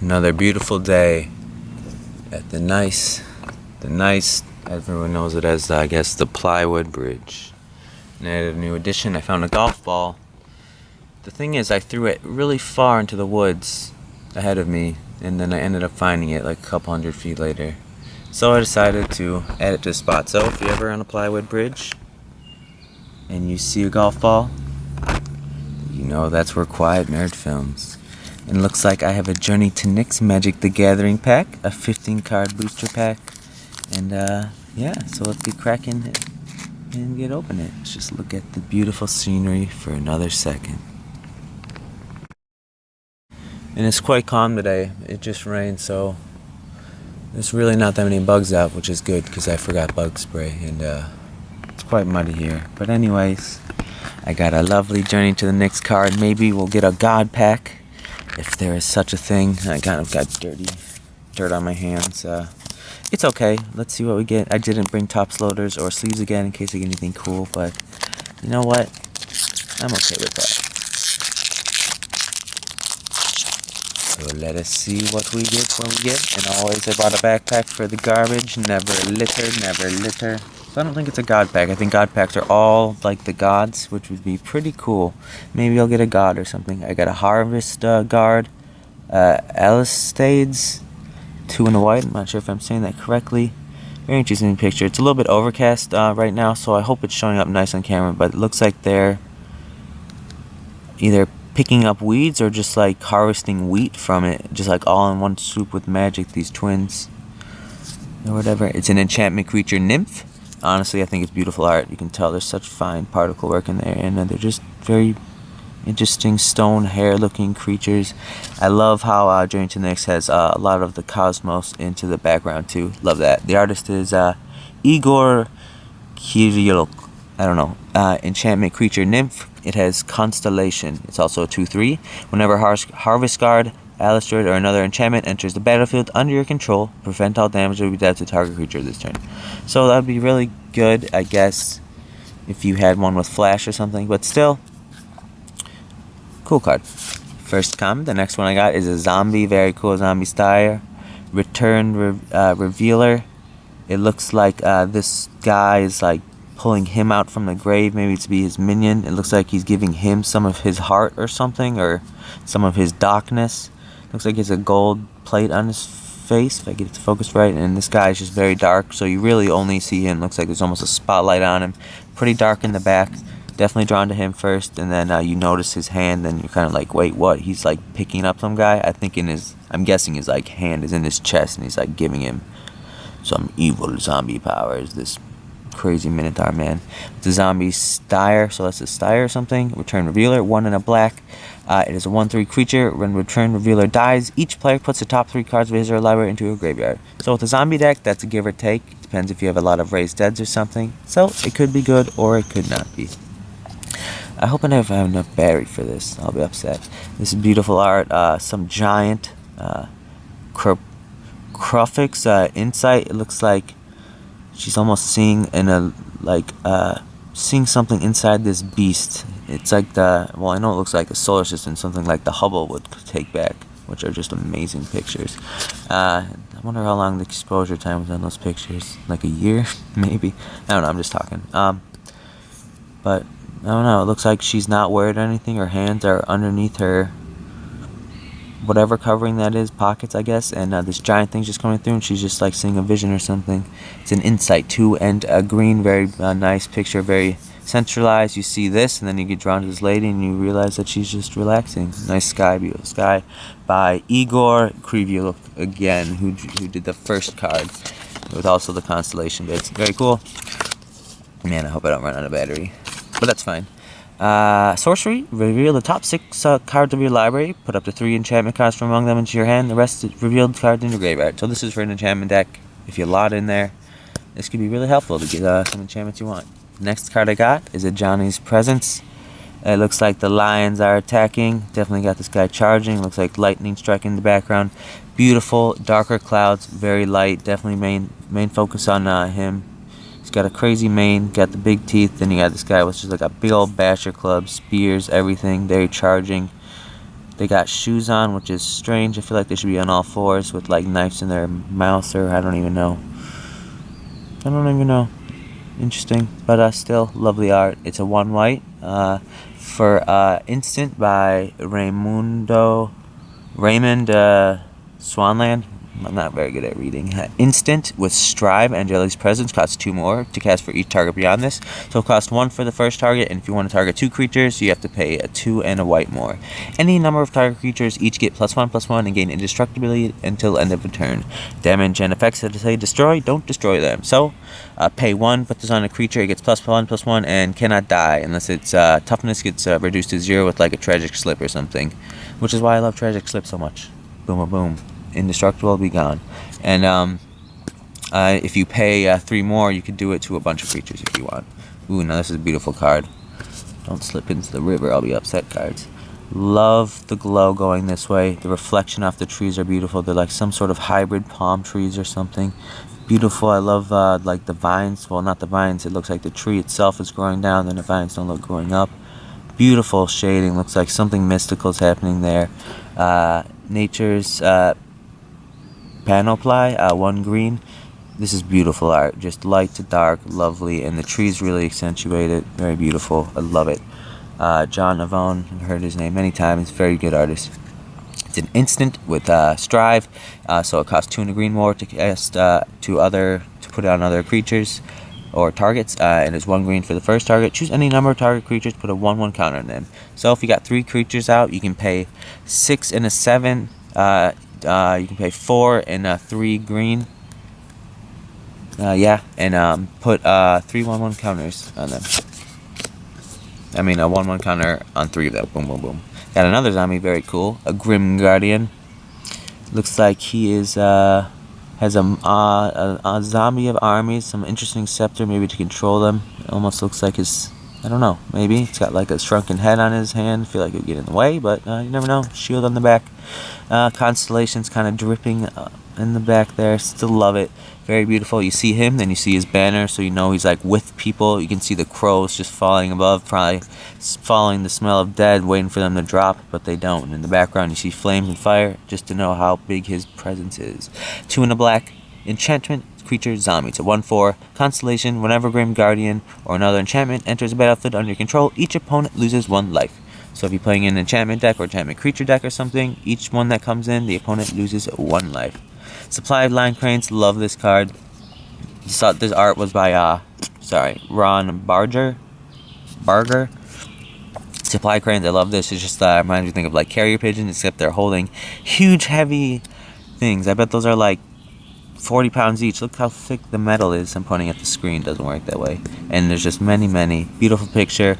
Another beautiful day at the nice, everyone knows it as, I guess, the plywood bridge. And I added a new addition. I found a golf ball. The thing is, I threw it really far into the woods ahead of me, and then I ended up finding it like a couple hundred feet later. So I decided to add it to the spot. So if you're ever on a plywood bridge and you see a golf ball, you know that's where Quiet Nerd films. And looks like I have a Journey to NYX Magic the Gathering pack, a 15 card booster pack, and yeah, so let's get cracking and get open it. Let's just look at the beautiful scenery for another second. And it's quite calm today. It just rained, so there's really not that many bugs out, which is good because I forgot bug spray, and it's quite muddy here. But anyways, I got a lovely Journey to the NYX card. Maybe we'll get a God pack, if there is such a thing. I kind of got dirt on my hands. It's okay. Let's see what we get. I didn't bring tops loaders or sleeves again in case I get anything cool, but you know what? I'm okay with that. So let us see what we get when we get. And always I bought a backpack for the garbage. Never litter. So I don't think it's a God pack. I think God packs are all like the gods, which would be pretty cool. Maybe I'll get a god or something. I got a Harvest Guard, Alistades, 2 in the white. I'm not sure if I'm saying that correctly. Very interesting picture. It's a little bit overcast right now, so I hope it's showing up nice on camera. But it looks like they're either picking up weeds or just like harvesting wheat from it, just like all in one swoop with magic. These twins or whatever. It's an enchantment creature nymph. Honestly, I think it's beautiful art. You can tell there's such fine particle work in there, and they're just very interesting stone hair looking creatures. I love how Journey to NYX has a lot of the cosmos into the background too. Love that. The artist is Igor Kiryuk. I don't know. Enchantment creature nymph. It has constellation. It's also a 2/3. Whenever Harvest Guard, Alistair, or another enchantment enters the battlefield under your control, prevent all damage that will be dealt to target creature this turn. So that would be really good, I guess, if you had one with flash or something, but still, cool card. First comment. The next one I got is a zombie, very cool zombie style. Return Revealer. It looks like this guy is like pulling him out from the grave, maybe to be his minion. It looks like he's giving him some of his heart or something, or some of his darkness. Looks like he has a gold plate on his face, if I get it to focus right, and this guy is just very dark, so you really only see him. Looks like there's almost a spotlight on him. Pretty dark in the back. Definitely drawn to him first, and then you notice his hand, and you're kind of like, wait, what? He's like picking up some guy. I'm guessing his like hand is in his chest, and he's like giving him some evil zombie powers. This crazy Minotaur man. It's a zombie Styre, so that's a Styre or something. Return Revealer, 1 in a black. It is a 1/3 creature. When Return Revealer dies, each player puts the top 3 cards of his or her library into a graveyard. So with a zombie deck, that's a give or take. Depends if you have a lot of raised deads or something. So it could be good or it could not be. I hope I never have enough battery for this. I'll be upset. This is beautiful art. Some giant Crufix insight. It looks like she's almost seeing seeing something inside this beast. It's like I know it looks like the solar system, something like the Hubble would take back, which are just amazing pictures. I wonder how long the exposure time was on those pictures. Like a year, maybe. I don't know. I'm just talking. But I don't know. It looks like she's not wearing anything. Her hands are underneath her, whatever covering that is, pockets, I guess, and this giant thing's just coming through, and she's just like seeing a vision or something. It's an insight 2 and a green, very nice picture, very centralized. You see this, and then you get drawn to this lady, and you realize that she's just relaxing. Nice sky, beautiful sky, by Igor Kiryuk again, who did the first card with also the constellation bits. Very cool. Man, I hope I don't run out of battery, but that's fine. Sorcery, reveal the top 6 cards of your library, put up to 3 enchantment cards from among them into your hand, the rest revealed cards in your graveyard. So this is for an enchantment deck. If you lot in there, this could be really helpful to get some enchantments you want. Next card I got is a Johnny's Presence. It looks like the lions are attacking. Definitely got this guy charging. Looks like lightning striking in the background. Beautiful, darker clouds, very light. Definitely main focus on him. He's got a crazy mane, got the big teeth. Then you got this guy with just like a big old basher club, spears, everything. Very charging. They got shoes on, which is strange. I feel like they should be on all fours with like knives in their mouth, or I don't even know. Interesting, but still lovely art. It's a 1 white for Instant by Raymond Swanland. I'm not very good at reading. Instant with Strive and Jelly's Presence costs 2 more to cast for each target beyond this. So it costs 1 for the first target, and if you want to target 2 creatures, you have to pay a 2 and a white more. Any number of target creatures each get +1/+1 and gain indestructibility until end of the turn. Damage and effects that say destroy, don't destroy them. So pay 1, put this on a creature, it gets +1/+1 and cannot die unless its toughness gets reduced to 0 with like a Tragic Slip or something. Which is why I love Tragic Slip so much. Boom, boom, boom. Indestructible, be gone. And if you pay 3 more, you can do it to a bunch of creatures if you want. Ooh, now this is a beautiful card. Don't slip into the river, I'll be upset cards. Love the glow going this way. The reflection off the trees are beautiful. They're like some sort of hybrid palm trees or something. Beautiful. I love like the vines. Well, not the vines. It looks like the tree itself is growing down, and the vines don't look growing up. Beautiful shading. Looks like something mystical is happening there. Nature's Panoply, 1 green. This is beautiful art, just light to dark, lovely, and the trees really accentuate it. Very beautiful, I love it. John Avon, I've heard his name many times, very good artist. It's an instant with Strive, so it costs 2 and a green more to cast to put it on other creatures or targets, and it's 1 green for the first target. Choose any number of target creatures, put a 1/1 counter on them. So if you got 3 creatures out, you can pay 6 and a 7. You can pay 4 and a 3 green. And put 3 1/1 counters on them. I mean, a 1/1 counter on 3 of them. Boom, boom, boom. Got another zombie, very cool. A Grim Guardian. Looks like he is has a zombie of armies. Some interesting scepter, maybe to control them. It almost looks like his. I don't know. Maybe it's got like a shrunken head on his hand. Feel like it would get in the way, but you never know. Shield on the back. Constellations kind of dripping in the back there. Still love it. Very beautiful. You see him, then you see his banner, so you know he's like with people. You can see the crows just falling above, probably following the smell of dead, waiting for them to drop, but they don't. And in the background, you see flames and fire, just to know how big his presence is. 2 in a black. Enchantment. Creature zombie. It's a 1/4 constellation. Whenever Grim Guardian or another enchantment enters a battlefield under your control, each opponent loses 1 life. So if you're playing an enchantment deck or enchantment creature deck or something, each one that comes in, the opponent loses 1 life. Supply of Line Cranes. Love this card. This art was by Ron Barger. Supply Cranes. I love this. It's just reminds me think of like carrier pigeons, except they're holding huge, heavy things. I bet those are like 40 pounds each. Look how thick the metal is. I'm pointing at the screen. Doesn't work that way. And there's just many. Beautiful picture.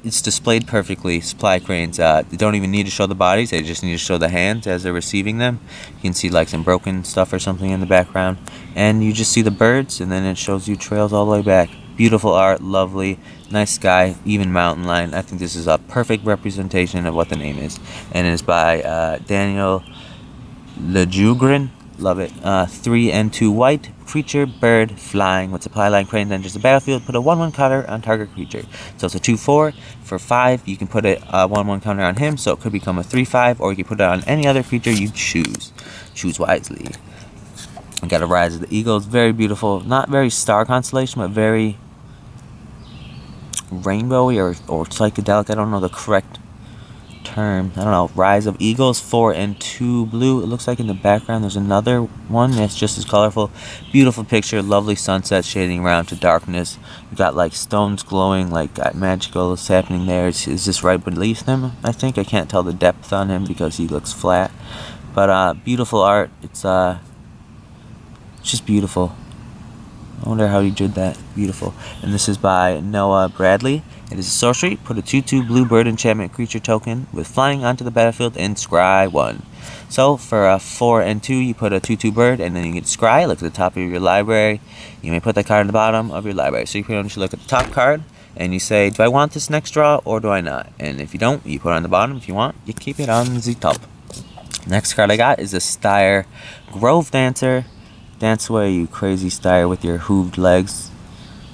It's displayed perfectly. Supply cranes. They don't even need to show the bodies. They just need to show the hands as they're receiving them. You can see like some broken stuff or something in the background. And you just see the birds, and then it shows you trails all the way back. Beautiful art. Lovely. Nice sky. Even mountain line. I think this is a perfect representation of what the name is. And it is by Daniel Lejugren. Love it. 3 and 2 white. Creature, bird, flying. With supply line cranes enters the battlefield, put a 1/1 counter on target creature. So it's a 2/4. For 5, you can put a 1/1 counter on him, so it could become a 3/5, or you can put it on any other creature you choose. Choose wisely. We got a Rise of the Eagles. Very beautiful. Not very star constellation, but very rainbowy or psychedelic. I don't know the correct term. I don't know. Rise of Eagles. 4 and 2 blue. It looks like in the background there's another one that's just as colorful. Beautiful picture. Lovely sunset shading around to darkness. You got like stones glowing, like magical is happening there. Is this right beneath him? I think. I can't tell the depth on him because he looks flat. But beautiful art. It's just beautiful. I wonder how he did that. Beautiful. And this is by Noah Bradley. It is a sorcery. Put a 2/2 blue bird enchantment creature token with flying onto the battlefield and scry 1. So for a 4 and 2, you put a 2/2 bird, and then you get scry. Look at the top of your library. You may put that card at the bottom of your library. So you pretty much look at the top card, and you say, do I want this next draw or do I not? And if you don't, you put it on the bottom. If you want, you keep it on the top. Next card I got is a Styre Grove Dancer. Dance away, you crazy Styre, with your hooved legs.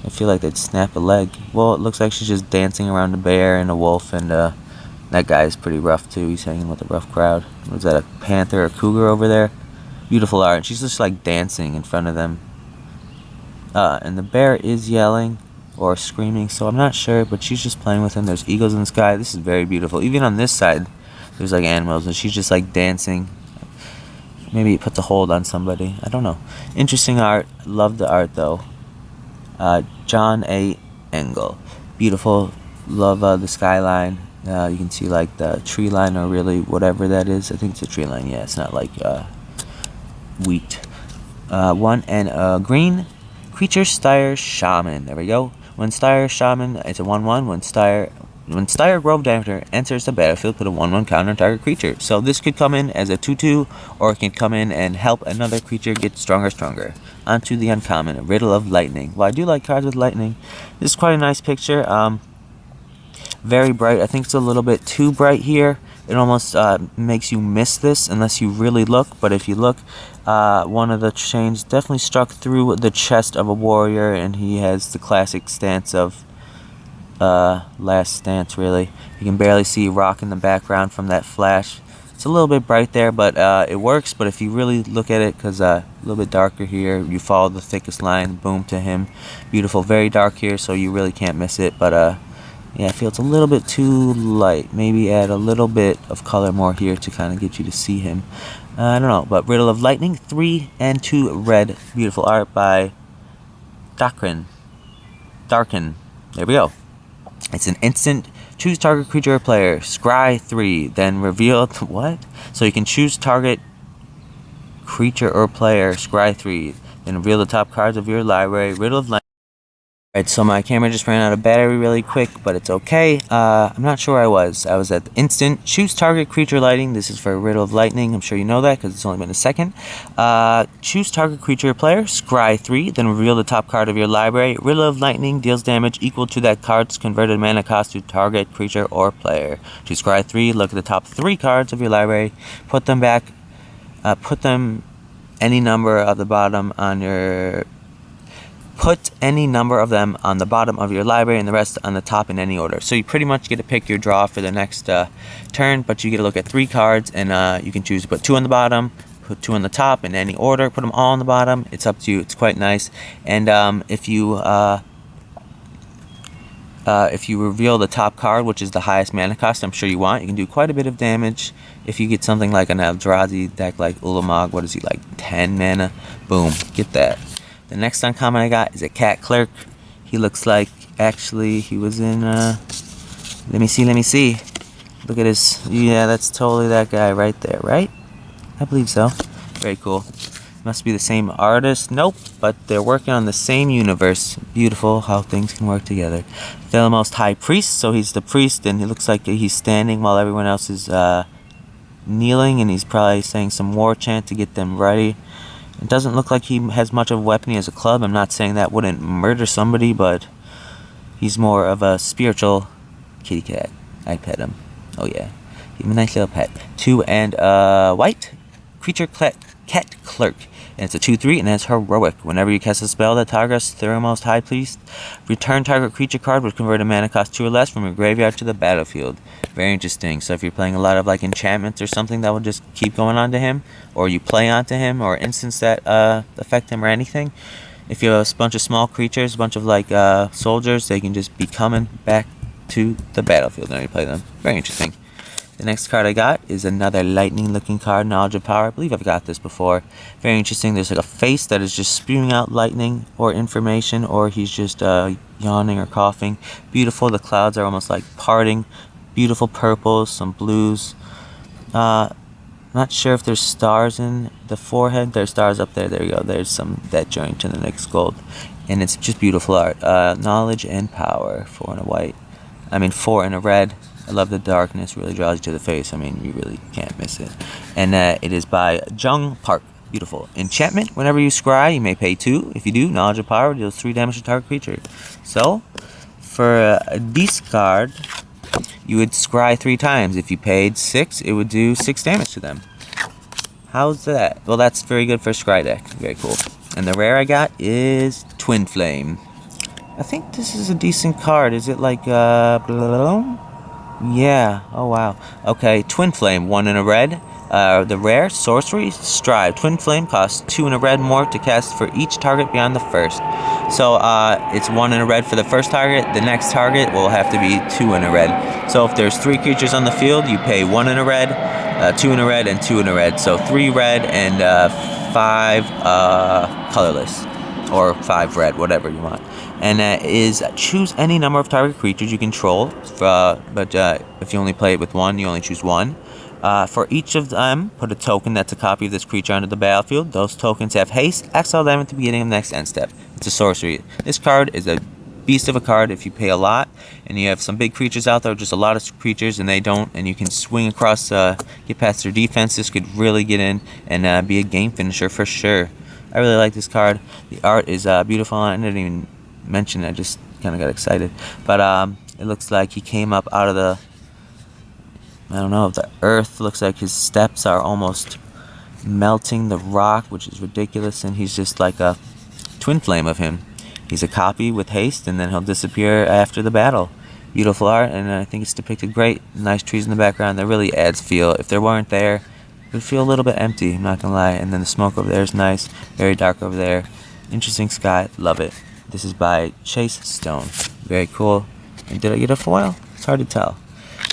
I feel like they'd snap a leg. Well, it looks like she's just dancing around a bear and a wolf and a That guy is pretty rough too. He's hanging with a rough crowd. Was that a panther or a cougar over there? Beautiful art. She's just like dancing in front of them. And the bear is yelling or screaming, so I'm not sure, but she's just playing with him. There's eagles in the sky. This is very beautiful. Even on this side, there's like animals, and she's just like dancing. Maybe it puts a hold on somebody. I don't know. Interesting art. Love the art though. John A. Engel. Beautiful. Love the skyline. You can see like the tree line, or really whatever that is. I think it's a tree line. Yeah, it's not like wheat. One and green creature Styre Shaman. There we go. When Styre Shaman, it's a 1/1. When Styre Grove Dancer enters the battlefield, put a 1/1 counter on target creature. So this could come in as a 2/2, or it can come in and help another creature get stronger. Onto the uncommon, a Riddle of Lightning. Well, I do like cards with lightning. This is quite a nice picture. Very bright. I think it's a little bit too bright here. It almost makes you miss this unless you really look. But if you look, one of the chains definitely struck through the chest of a warrior, and he has the classic stance of last stance, really. You can barely see rock in the background from that flash. It's a little bit bright there, but it works. But if you really look at it, because a little bit darker here, you follow the thickest line, boom, to him. Beautiful. Very dark here, so you really can't miss it. But yeah, I feel it's a little bit too light. Maybe add a little bit of color more here to kind of get you to see him. I don't know, but Riddle of Lightning, 3 and 2 red. Beautiful art by Darkin. There we go. It's an instant. Choose target creature or player. Scry 3. Then reveal. What? So you can choose target creature or player. Scry 3. Then reveal the top cards of your library. Riddle of Lightning. Alright, so my camera just ran out of battery really quick, but it's okay. I'm not sure where I was. I was at the instant. Choose target creature lighting. This is for Riddle of Lightning. I'm sure you know that because it's only been a second. Choose target creature player. Scry 3. Then reveal the top card of your library. Riddle of Lightning deals damage equal to that card's converted mana cost to target creature or player. Choose Scry 3. Look at the top 3 cards of your library. Put them back. Put them any number of the bottom on your... Put any number of them on the bottom of your library and the rest on the top in any order. So you pretty much get to pick your draw for the next turn, but you get to look at 3 cards, and you can choose to put 2 on the bottom, put 2 on the top in any order, put them all on the bottom. It's up to you. It's quite nice. And if you reveal the top card, which is the highest mana cost I'm sure you want, you can do quite a bit of damage. If you get something like an Eldrazi deck like Ulamog, what is he, like 10 mana? Boom, get that. The next uncommon I got is a Cat Clerk. He looks like, actually, he was in, let me see. Look at his, yeah, that's totally that guy right there, right? I believe so. Very cool. Must be the same artist. Nope, but they're working on the same universe. Beautiful how things can work together. Thelamost High Priest, so he's the priest, and he looks like he's standing while everyone else is kneeling, and he's probably saying some war chant to get them ready. It doesn't look like he has much of a weapon. He has a club. I'm not saying that wouldn't murder somebody, but he's more of a spiritual kitty cat. I'd pet him. Oh yeah, give him a nice little pet. 2 and white creature Cat Clerk, and it's a 2/3, and it's heroic. Whenever you cast a spell that targets Theramost High Priest, return target creature card with converted mana cost 2 or less from your graveyard to the battlefield. Very interesting. So if you're playing a lot of like enchantments or something that will just keep going on to him, or you play onto him, or instants that affect him or anything, if you have a bunch of small creatures, a bunch of like soldiers, they can just be coming back to the battlefield whenever you play them. Very interesting. The next card I got is another lightning looking card, Knowledge of Power. I believe I've got this before. Very interesting. There's like a face that is just spewing out lightning or information, or he's just yawning or coughing. Beautiful. The clouds are almost like parting. Beautiful purples, some blues. Not sure if there's stars in the forehead. There's stars up there. There you go. There's some that joint to the NYX gold. And it's just beautiful art. Knowledge and Power. 4 and a white. 4 and a red. I love the darkness, really draws you to the face. You really can't miss it. And it is by Jung Park. Beautiful. Enchantment, whenever you scry, you may pay 2. If you do, Knowledge of Power deals 3 damage to target creature. So, for this card, you would scry 3 times. If you paid 6, it would do 6 damage to them. How's that? Well, that's very good for a scry deck. Very cool. And the rare I got is Twinflame. I think this is a decent card. Is it like, Yeah. Oh wow. Okay. Twinflame, 1 in a red. The rare sorcery strive. Twinflame costs 2 in a red more to cast for each target beyond the first. So it's 1 in a red for the first target. The next target will have to be 2 in a red. So if there's 3 creatures on the field, you pay 1 in a red, 2 in a red, and 2 in a red. So 3 red and 5 colorless, or 5 red, whatever you want. And that is choose any number of target creatures you control, but if you only play it with 1, you only choose 1. For each of them, put a token that's a copy of this creature onto the battlefield. Those tokens have haste. Exile them at the beginning of the next end step. It's a sorcery. This card is a beast of a card if you pay a lot, and you have some big creatures out there, just a lot of creatures, and they don't, and you can swing across, get past their defense. This could really get in and be a game finisher for sure. I really like this card. The art is beautiful. I didn't even mention it. I just kind of got excited. But it looks like he came up out of the, I don't know, the earth. Looks like his steps are almost melting the rock, which is ridiculous. And he's just like a twin flame of him. He's a copy with haste, and then he'll disappear after the battle. Beautiful art, and I think it's depicted great. Nice trees in the background. That really adds feel. If there weren't there, it would feel a little bit empty, I'm not gonna lie. And then the smoke over there is nice. Very dark over there. Interesting sky. Love it. This is by Chase Stone. Very cool. And did I get a foil? It's hard to tell.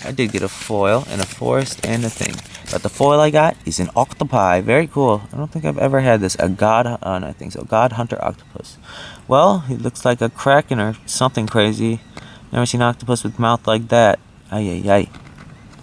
I did get a foil and a forest and a thing. But the foil I got is an octopi. Very cool. I don't think I've ever had this. A god, I think so. God Hunter Octopus. Well, it looks like a kraken or something crazy. Never seen an octopus with mouth like that. Ay, ay, ay.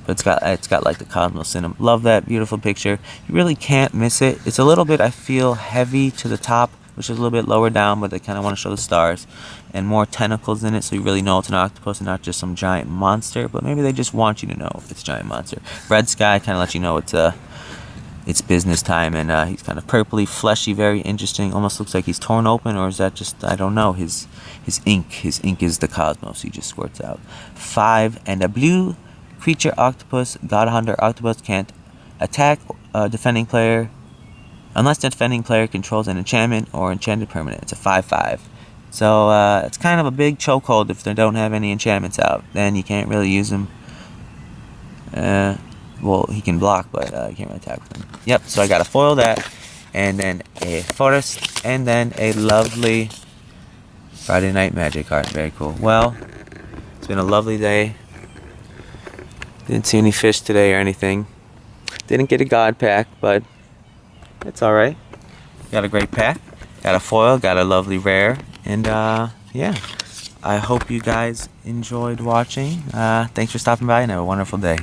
But it's got like the cosmos in them. Love that beautiful picture. You really can't miss it. It's a little bit, I feel, heavy to the top, which is a little bit lower down, but they kind of want to show the stars and more tentacles in it, so you really know it's an octopus and not just some giant monster. But maybe they just want you to know it's a giant monster. Red sky kind of lets you know it's business time, and he's kind of purpley, fleshy, very interesting. Almost looks like he's torn open, or is that just, I don't know, his ink. His ink is the cosmos. He just squirts out. 5 and a blue creature octopus. God Hunter Octopus can't attack defending player unless the defending player controls an enchantment or enchanted permanent. It's a 5/5. So it's kind of a big chokehold if they don't have any enchantments out. Then you can't really use them. Well, he can block, but you can't really attack with him. Yep, so I got to foil that, and then a forest, and then a lovely Friday Night Magic card. Very cool. Well, it's been a lovely day. Didn't see any fish today or anything. Didn't get a god pack, but it's alright. Got a great pack. Got a foil, got a lovely rare, and yeah. I hope you guys enjoyed watching. Thanks for stopping by, and have a wonderful day.